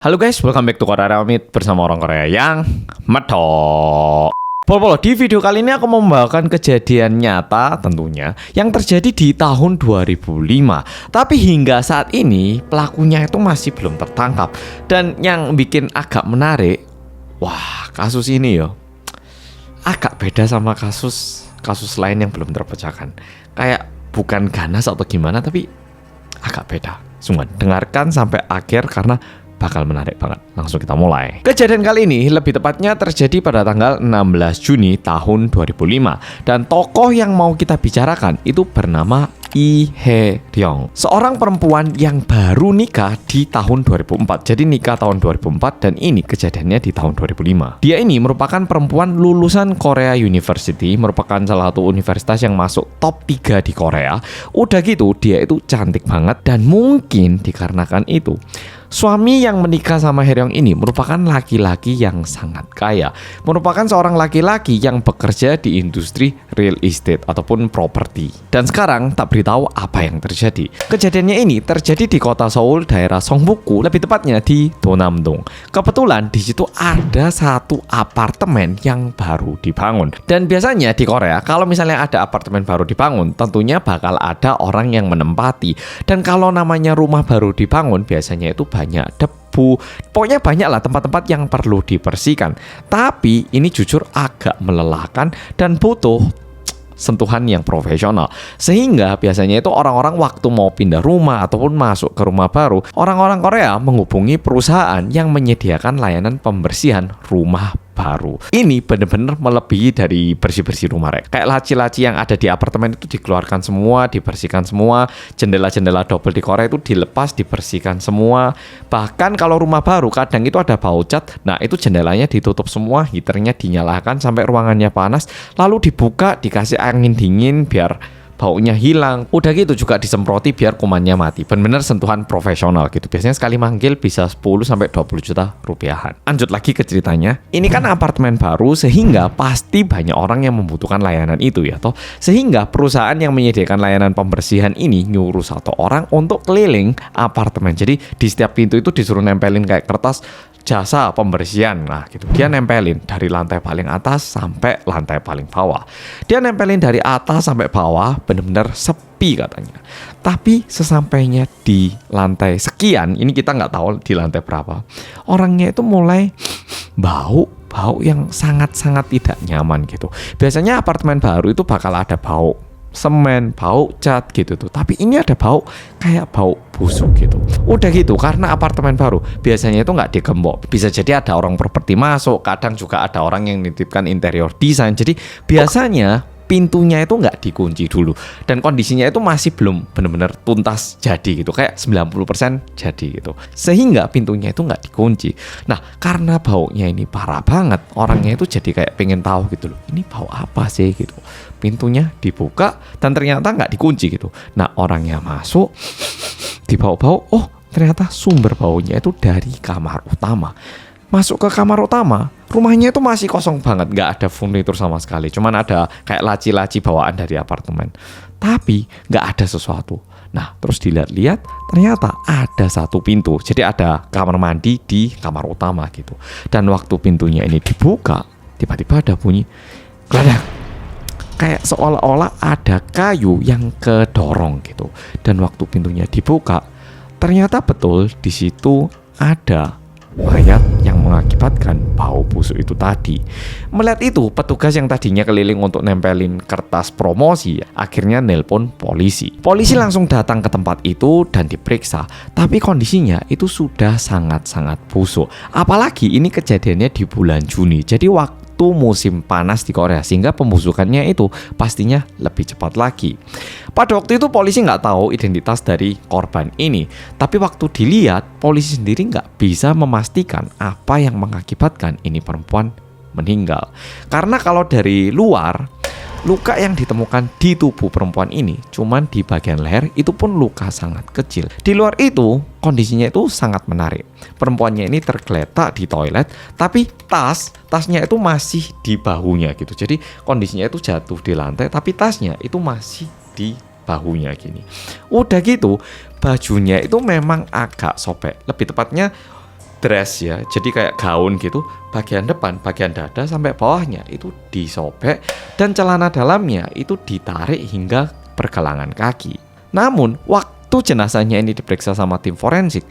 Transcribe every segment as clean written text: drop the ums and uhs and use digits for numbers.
Halo guys, welcome back to Korea Ramit bersama orang Korea yang medok. Polo, di video kali ini aku membawakan kejadian nyata tentunya yang terjadi di tahun 2005. Tapi hingga saat ini pelakunya itu masih belum tertangkap. Dan yang bikin agak menarik, wah kasus ini yo agak beda sama kasus lain yang belum terpecahkan. Kayak bukan ganas atau gimana, tapi agak beda. Sungguh dengarkan sampai akhir karena bakal menarik banget. Langsung kita mulai. Kejadian kali ini lebih tepatnya terjadi pada tanggal 16 Juni tahun 2005. Dan tokoh yang mau kita bicarakan itu bernama Lee Hae-ryung, seorang perempuan yang baru nikah di tahun 2004. Jadi nikah tahun 2004 dan ini kejadiannya di tahun 2005. Dia ini merupakan perempuan lulusan Korea University, merupakan salah satu universitas yang masuk top 3 di Korea. Udah gitu dia itu cantik banget dan mungkin dikarenakan itu suami yang menikah sama Hae-ryung ini merupakan laki-laki yang sangat kaya. Merupakan seorang laki-laki yang bekerja di industri real estate ataupun properti. Dan sekarang tak beritahu apa yang terjadi. Kejadiannya ini terjadi di kota Seoul, daerah Songbukgu, lebih tepatnya di Donam-dong. Kebetulan di situ ada satu apartemen yang baru dibangun. Dan biasanya di Korea kalau misalnya ada apartemen baru dibangun, tentunya bakal ada orang yang menempati. Dan kalau namanya rumah baru dibangun, biasanya itu banyak debu, pokoknya banyak lah tempat-tempat yang perlu dibersihkan. Tapi ini jujur agak melelahkan dan butuh sentuhan yang profesional. Sehingga biasanya itu orang-orang waktu mau pindah rumah ataupun masuk ke rumah baru, orang-orang Korea menghubungi perusahaan yang menyediakan layanan pembersihan rumah baru. Ini benar-benar melebihi dari bersih-bersih rumah rek. Kayak laci-laci yang ada di apartemen itu dikeluarkan semua, dibersihkan semua. Jendela-jendela double di Korea itu dilepas, dibersihkan semua. Bahkan kalau rumah baru kadang itu ada bau cat. Nah itu jendelanya ditutup semua, heaternya dinyalakan sampai ruangannya panas. Lalu dibuka, dikasih angin dingin biar baunya hilang. Udah gitu juga disemproti biar kumannya mati. Bener-bener sentuhan profesional gitu. Biasanya sekali manggil bisa 10-20 juta rupiahan. Lanjut lagi ke ceritanya. Ini kan apartemen baru sehingga pasti banyak orang yang membutuhkan layanan itu ya toh. Sehingga perusahaan yang menyediakan layanan pembersihan ini nyuruh satu orang untuk keliling apartemen. Jadi di setiap pintu itu disuruh nempelin kayak kertas jasa pembersihan. Nah gitu, dia nempelin dari lantai paling atas sampai lantai paling bawah. Dia nempelin dari atas sampai bawah, bener-bener sepi katanya. Tapi sesampainya di lantai sekian, ini kita nggak tahu di lantai berapa, orangnya itu mulai bau yang sangat-sangat tidak nyaman gitu. Biasanya apartemen baru itu bakal ada bau semen, bau cat gitu tuh. Tapi ini ada bau kayak bau busuk gitu. Udah gitu karena apartemen baru biasanya itu nggak digembok. Bisa jadi ada orang properti masuk, kadang juga ada orang yang nitipkan interior design. Jadi biasanya pintunya itu nggak dikunci dulu dan kondisinya itu masih belum benar-benar tuntas jadi gitu, kayak 90% jadi gitu, sehingga pintunya itu nggak dikunci. Nah karena baunya ini parah banget, orangnya itu jadi kayak pengen tahu gitu loh, ini bau apa sih gitu. Pintunya dibuka dan ternyata nggak dikunci gitu. Nah orangnya masuk, dibau-bau, oh ternyata sumber baunya itu dari kamar utama. Masuk ke kamar utama, rumahnya itu masih kosong banget, nggak ada furnitur sama sekali, cuman ada kayak laci-laci bawaan dari apartemen, tapi nggak ada sesuatu. Nah terus dilihat-lihat ternyata ada satu pintu, jadi ada kamar mandi di kamar utama gitu. Dan waktu pintunya ini dibuka, tiba-tiba ada bunyi geledak, kayak seolah-olah ada kayu yang kedorong gitu. Dan waktu pintunya dibuka, ternyata betul di situ ada mayat yang mengakibatkan bau busuk itu tadi. Melihat itu, petugas yang tadinya keliling untuk nempelin kertas promosi akhirnya nelpon polisi. Polisi langsung datang ke tempat itu dan diperiksa. Tapi kondisinya itu sudah sangat-sangat busuk. Apalagi ini kejadiannya di bulan Juni. Jadi waktu musim panas di Korea, sehingga pembusukannya itu pastinya lebih cepat lagi. Pada waktu itu polisi nggak tahu identitas dari korban ini, tapi waktu dilihat polisi sendiri nggak bisa memastikan apa yang mengakibatkan ini perempuan meninggal. Karena kalau dari luar, luka yang ditemukan di tubuh perempuan ini cuman di bagian leher, itu pun luka sangat kecil. Di luar itu kondisinya itu sangat menarik. Perempuannya ini tergeletak di toilet, tapi tasnya itu masih di bahunya gitu. Jadi kondisinya itu jatuh di lantai, tapi tasnya itu masih di bahunya gini. Udah gitu bajunya itu memang agak sobek. Lebih tepatnya dress ya, jadi kayak gaun gitu, bagian depan, bagian dada sampai bawahnya itu disobek dan celana dalamnya itu ditarik hingga pergelangan kaki. Namun waktu jenazahnya ini diperiksa sama tim forensik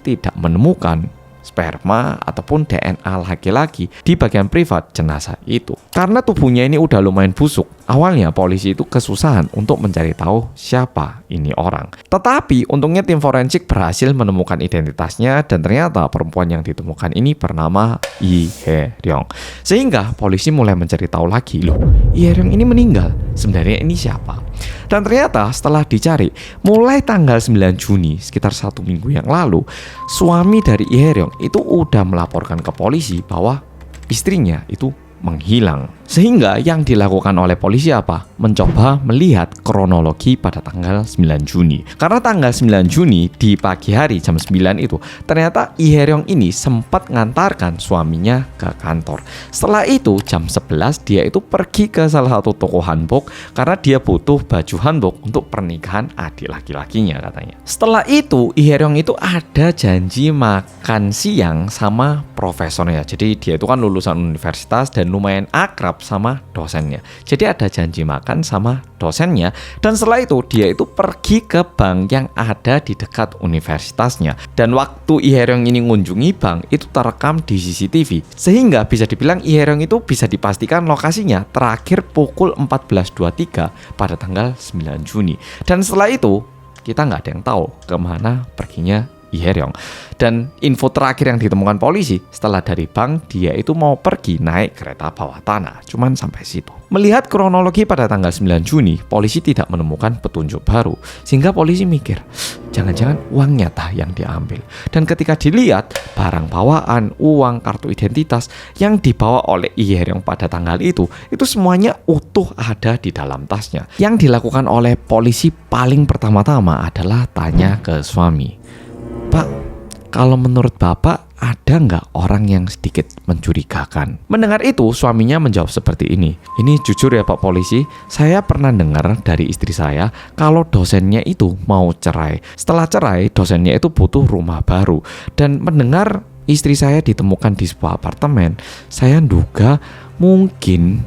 tidak menemukan sperma ataupun DNA laki-laki di bagian privat jenazah itu. Karena tubuhnya ini udah lumayan busuk, awalnya polisi itu kesusahan untuk mencari tahu siapa ini orang. Tetapi untungnya tim forensik berhasil menemukan identitasnya dan ternyata perempuan yang ditemukan ini bernama Lee Hae-ryong. Sehingga polisi mulai mencari tahu lagi, loh, Lee Hae-ryong ini meninggal, sebenarnya ini siapa? Dan ternyata setelah dicari, mulai tanggal 9 Juni, sekitar 1 minggu yang lalu, suami dari Lee Hae-ryong itu udah melaporkan ke polisi bahwa istrinya itu menghilang. Sehingga yang dilakukan oleh polisi apa? Mencoba melihat kronologi pada tanggal 9 Juni. Karena tanggal 9 Juni di pagi hari jam 9 itu ternyata Lee Hae-ryong ini sempat ngantarkan suaminya ke kantor. Setelah itu jam 11 dia itu pergi ke salah satu toko hanbok karena dia butuh baju hanbok untuk pernikahan adik laki-lakinya katanya. Setelah itu Lee Hae-ryong itu ada janji makan siang sama profesornya. Jadi dia itu kan lulusan universitas dan lumayan akrab sama dosennya. Jadi ada janji makan sama dosennya dan setelah itu dia itu pergi ke bank yang ada di dekat universitasnya. Dan waktu Lee Hae-ryong ini mengunjungi bank itu terekam di CCTV. Sehingga bisa dibilang Lee Hae-ryong itu bisa dipastikan lokasinya terakhir pukul 14.23 pada tanggal 9 Juni. Dan setelah itu kita nggak ada yang tahu kemana perginya Lee Hae-ryong. Dan info terakhir yang ditemukan polisi setelah dari bank, dia itu mau pergi naik kereta bawah tanah. Cuman sampai situ. Melihat kronologi pada tanggal 9 Juni, polisi tidak menemukan petunjuk baru. Sehingga polisi mikir, jangan-jangan uangnya tah yang diambil. Dan ketika dilihat, barang bawaan, uang, kartu identitas yang dibawa oleh Lee Hae-ryong pada tanggal itu semuanya utuh ada di dalam tasnya. Yang dilakukan oleh polisi paling pertama-tama adalah tanya ke suami. Pak, kalau menurut Bapak ada nggak orang yang sedikit mencurigakan? Mendengar itu suaminya menjawab seperti ini. Ini jujur ya Pak Polisi, saya pernah dengar dari istri saya kalau dosennya itu mau cerai. Setelah cerai dosennya itu butuh rumah baru. Dan mendengar istri saya ditemukan di sebuah apartemen, saya duga mungkin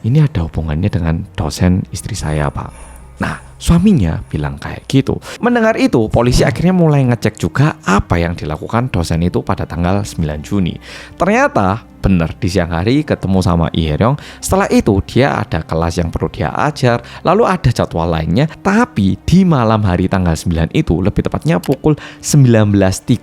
ini ada hubungannya dengan dosen istri saya Pak. Nah, suaminya bilang kayak gitu. Mendengar itu, polisi akhirnya mulai ngecek juga apa yang dilakukan dosen itu pada tanggal 9 Juni. Ternyata benar di siang hari ketemu sama Lee Hae-ryong. Setelah itu dia ada kelas yang perlu dia ajar, lalu ada jadwal lainnya. Tapi di malam hari tanggal 9 itu, lebih tepatnya pukul 19.30,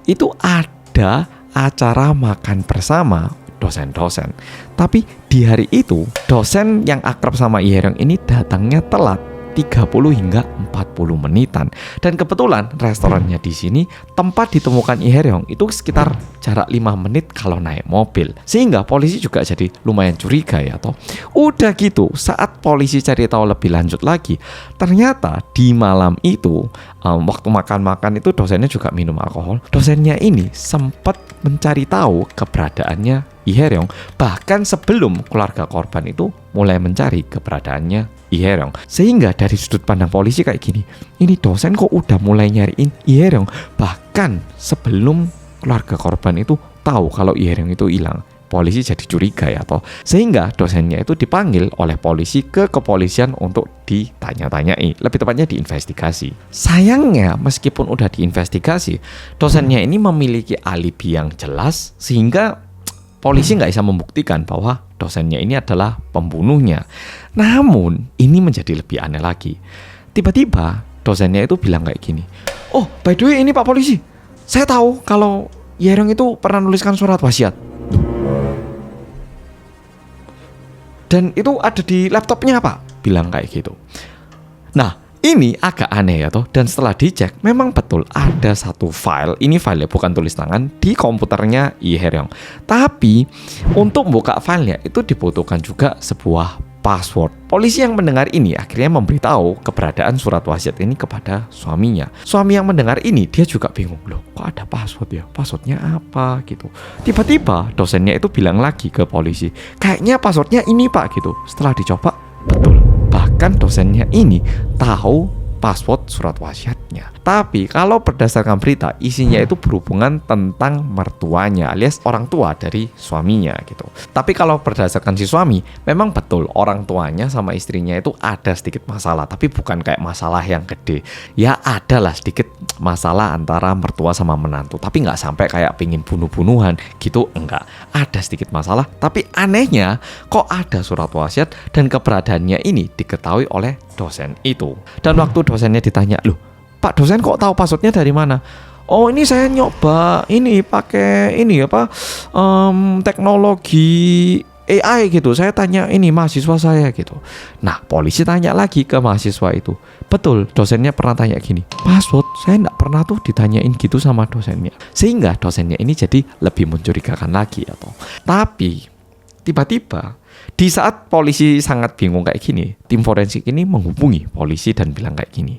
itu ada acara makan bersama dosen-dosen. Tapi di hari itu dosen yang akrab sama Lee Hae-ryong ini datangnya telat 30 hingga 40 menitan. Dan kebetulan restorannya di sini tempat ditemukan Lee Hae-ryong itu sekitar jarak 5 menit kalau naik mobil. Sehingga polisi juga jadi lumayan curiga ya toh. Udah gitu, saat polisi cari tahu lebih lanjut lagi, ternyata di malam itu waktu makan-makan itu dosennya juga minum alkohol. Dosennya ini sempat mencari tahu keberadaannya Lee Hae-ryong bahkan sebelum keluarga korban itu mulai mencari keberadaannya Lee Hae-ryong. Sehingga dari sudut pandang polisi kayak gini, ini dosen kok udah mulai nyariin Lee Hae-ryong bahkan sebelum keluarga korban itu tahu kalau Lee Hae-ryong itu hilang. Polisi jadi curiga ya toh. Sehingga dosennya itu dipanggil oleh polisi ke kepolisian untuk ditanya-tanyai, lebih tepatnya diinvestigasi. Sayangnya meskipun udah diinvestigasi, dosennya ini memiliki alibi yang jelas sehingga polisi nggak bisa membuktikan bahwa dosennya ini adalah pembunuhnya. Namun ini menjadi lebih aneh lagi. Tiba-tiba dosennya itu bilang kayak gini, "Oh, by the way ini Pak Polisi, saya tahu kalau Lee Hae-ryong itu pernah nuliskan surat wasiat. Dan itu ada di laptopnya Pak," bilang kayak gitu. Nah, ini agak aneh ya toh. Dan setelah dicek, memang betul ada satu file. Ini filenya bukan tulis tangan di komputernya Lee Hae-ryong. Tapi untuk membuka filenya itu dibutuhkan juga sebuah password. Polisi yang mendengar ini akhirnya memberitahu keberadaan surat wasiat ini kepada suaminya. Suami yang mendengar ini dia juga bingung, loh kok ada password ya? Passwordnya apa gitu. Tiba-tiba dosennya itu bilang lagi ke polisi, kayaknya passwordnya ini Pak gitu. Setelah dicoba, betul. Bahkan dosennya ini tahu password surat wasiatnya. Tapi kalau berdasarkan berita, isinya itu berhubungan tentang mertuanya alias orang tua dari suaminya gitu. Tapi kalau berdasarkan si suami, memang betul orang tuanya sama istrinya itu ada sedikit masalah, tapi bukan kayak masalah yang gede. Ya adalah sedikit masalah antara mertua sama menantu, tapi nggak sampai kayak pingin bunuh-bunuhan gitu, enggak. Ada sedikit masalah, tapi anehnya kok ada surat wasiat dan keberadaannya ini diketahui oleh dosen itu. Dan waktu dosennya ditanya, loh Pak dosen kok tahu passwordnya dari mana? Oh ini saya nyoba ini pakai ini apa teknologi AI gitu. Saya tanya ini mahasiswa saya gitu. Nah polisi tanya lagi ke mahasiswa itu. Betul dosennya pernah tanya gini, password saya nggak pernah tuh ditanyain gitu sama dosennya. Sehingga dosennya ini jadi lebih mencurigakan lagi atau. Tapi tiba-tiba di saat polisi sangat bingung kayak gini, tim forensik ini menghubungi polisi dan bilang kayak gini,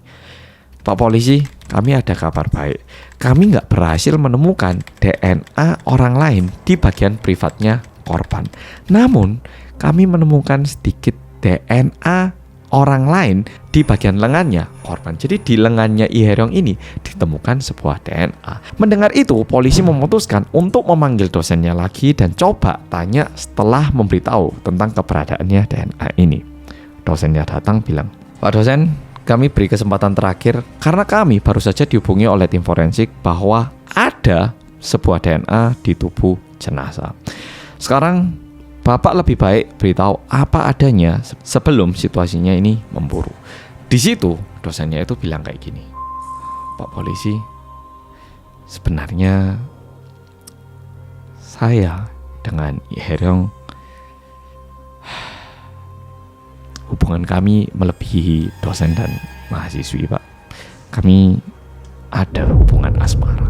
Pak polisi, kami ada kabar baik. Kami nggak berhasil menemukan DNA orang lain di bagian privatnya korban. Namun, kami menemukan sedikit DNA orang lain di bagian lengannya korban. Jadi di lengannya I Heryong ini ditemukan sebuah DNA. Mendengar itu, polisi memutuskan untuk memanggil dosennya lagi dan coba tanya setelah memberitahu tentang keberadaannya DNA ini. Dosennya datang bilang, Pak dosen, kami beri kesempatan terakhir karena kami baru saja dihubungi oleh tim forensik bahwa ada sebuah DNA di tubuh jenazah. Sekarang Bapak lebih baik beritahu apa adanya sebelum situasinya ini memburuk. Di situ dosennya itu bilang kayak gini, Pak polisi, sebenarnya saya dengan I Heryong hubungan kami melebihi dosen dan mahasiswi, Pak. Kami ada hubungan asmara.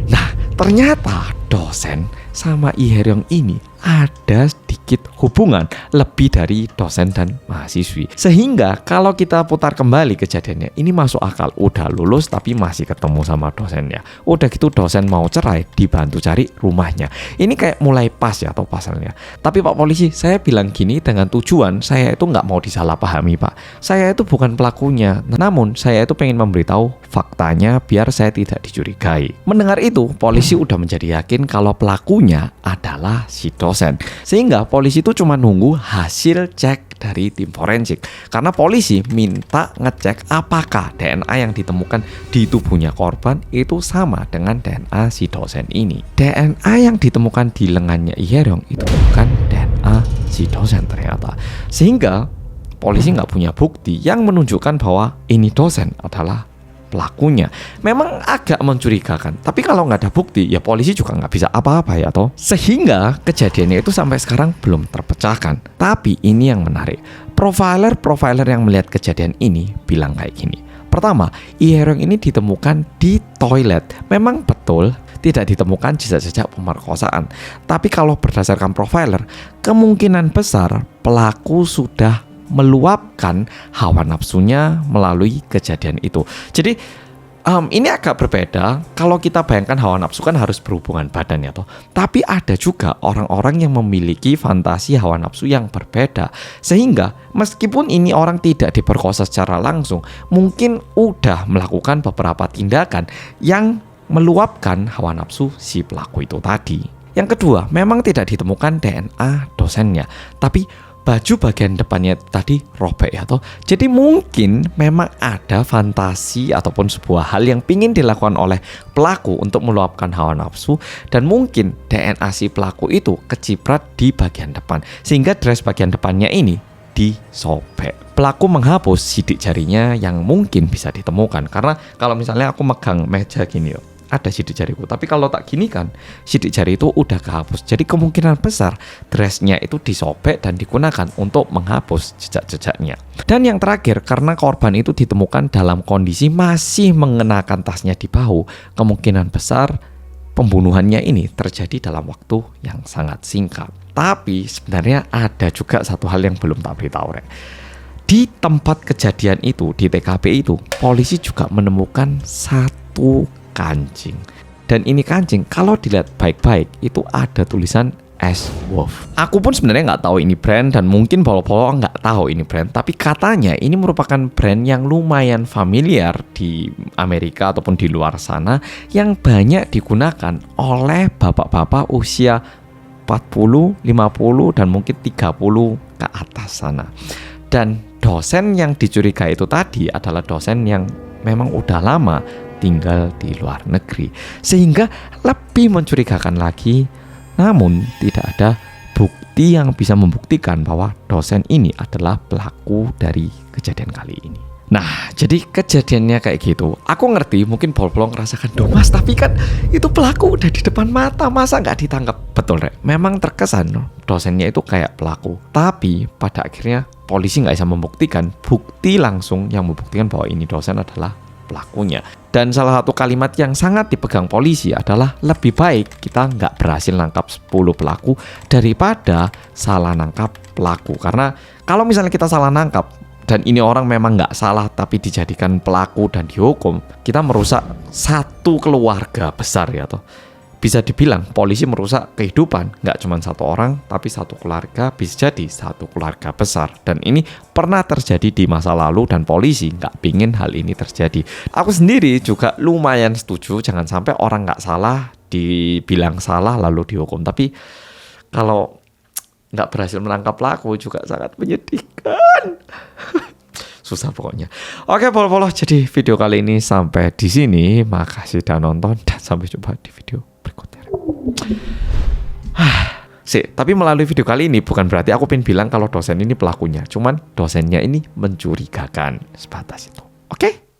Nah, ternyata dosen sama I Heryong ini ada sedikit hubungan lebih dari dosen dan mahasiswi. Sehingga kalau kita putar kembali kejadiannya, ini masuk akal. Udah lulus tapi masih ketemu sama dosennya. Udah gitu dosen mau cerai, dibantu cari rumahnya. Ini kayak mulai pas ya atau pasalnya. Tapi Pak polisi, saya bilang gini dengan tujuan saya itu nggak mau disalahpahami, Pak. Saya itu bukan pelakunya. Namun saya itu pengen memberitahu faktanya biar saya tidak dicurigai. Mendengar itu, polisi udah menjadi yakin kalau pelakunya adalah si dosen. Sehingga polisi itu cuma nunggu hasil cek dari tim forensik. Karena polisi minta ngecek apakah DNA yang ditemukan di tubuhnya korban itu sama dengan DNA si dosen ini. DNA yang ditemukan di lengannya I Heryong itu bukan DNA si dosen ternyata. Sehingga polisi nggak punya bukti yang menunjukkan bahwa ini dosen adalah pelakunya. Memang agak mencurigakan, tapi kalau nggak ada bukti ya polisi juga nggak bisa apa-apa ya toh. Sehingga kejadiannya itu sampai sekarang belum terpecahkan. Tapi ini yang menarik, profiler yang melihat kejadian ini bilang kayak gini. Pertama, I Heryong ini ditemukan di toilet. Memang betul tidak ditemukan jejak-jejak pemerkosaan. Tapi kalau berdasarkan profiler, kemungkinan besar pelaku sudah meluapkan hawa nafsunya melalui kejadian itu. Jadi ini agak berbeda. Kalau kita bayangkan hawa nafsu kan harus berhubungan badan ya toh. Tapi ada juga orang-orang yang memiliki fantasi hawa nafsu yang berbeda. Sehingga meskipun ini orang tidak diperkosa secara langsung, mungkin udah melakukan beberapa tindakan yang meluapkan hawa nafsu si pelaku itu tadi. Yang kedua, memang tidak ditemukan DNA dosennya, tapi baju bagian depannya tadi robek ya toh. Jadi mungkin memang ada fantasi ataupun sebuah hal yang ingin dilakukan oleh pelaku untuk meluapkan hawa nafsu, dan mungkin DNA si pelaku itu keciprat di bagian depan sehingga dress bagian depannya ini disobek. Pelaku menghapus sidik jarinya yang mungkin bisa ditemukan, karena kalau misalnya aku megang meja gini loh, ada sidik jariku, tapi kalau tak gini kan sidik jari itu udah kehapus. Jadi kemungkinan besar dressnya itu disobek dan digunakan untuk menghapus jejak-jejaknya. Dan yang terakhir, karena korban itu ditemukan dalam kondisi masih mengenakan tasnya di bahu, kemungkinan besar pembunuhannya ini terjadi dalam waktu yang sangat singkat. Tapi sebenarnya ada juga satu hal yang belum tak beritahu, Rek. Di tempat kejadian itu, di TKP itu, polisi juga menemukan satu kancing. Dan ini kancing kalau dilihat baik-baik itu ada tulisan S. Wolf. Aku pun sebenarnya nggak tahu ini brand dan mungkin Polo-Polo nggak tahu ini brand, tapi katanya ini merupakan brand yang lumayan familiar di Amerika ataupun di luar sana yang banyak digunakan oleh bapak-bapak usia 40, 50 dan mungkin 30 ke atas sana. Dan dosen yang dicurigai itu tadi adalah dosen yang memang udah lama tinggal di luar negeri, sehingga lebih mencurigakan lagi. Namun tidak ada bukti yang bisa membuktikan bahwa dosen ini adalah pelaku dari kejadian kali ini. Nah, jadi kejadiannya kayak gitu. Aku ngerti mungkin Polo ngerasakan, "Duh mas, tapi kan itu pelaku udah di depan mata, masa nggak ditangkap?" Betul, Rek. Memang terkesan dosennya itu kayak pelaku. Tapi pada akhirnya polisi nggak bisa membuktikan bukti langsung yang membuktikan bahwa ini dosen adalah pelakunya. Dan salah satu kalimat yang sangat dipegang polisi adalah lebih baik kita nggak berhasil nangkap 10 pelaku daripada salah nangkap pelaku. Karena kalau misalnya kita salah nangkap dan ini orang memang nggak salah tapi dijadikan pelaku dan dihukum, kita merusak satu keluarga besar ya toh. Bisa dibilang polisi merusak kehidupan nggak cuma satu orang tapi satu keluarga, bisa jadi satu keluarga besar. Dan ini pernah terjadi di masa lalu dan polisi nggak pingin hal ini terjadi. Aku sendiri juga lumayan setuju jangan sampai orang nggak salah dibilang salah lalu dihukum. Tapi kalau nggak berhasil menangkap pelaku juga sangat menyedihkan. Susah pokoknya. Oke, Polo-Polo, jadi video kali ini sampai di sini. Makasih udah nonton dan sampai jumpa di video berikutnya. Tapi melalui video kali ini bukan berarti aku pengen bilang kalau dosen ini pelakunya. Cuman dosennya ini mencurigakan, sebatas itu. Oke?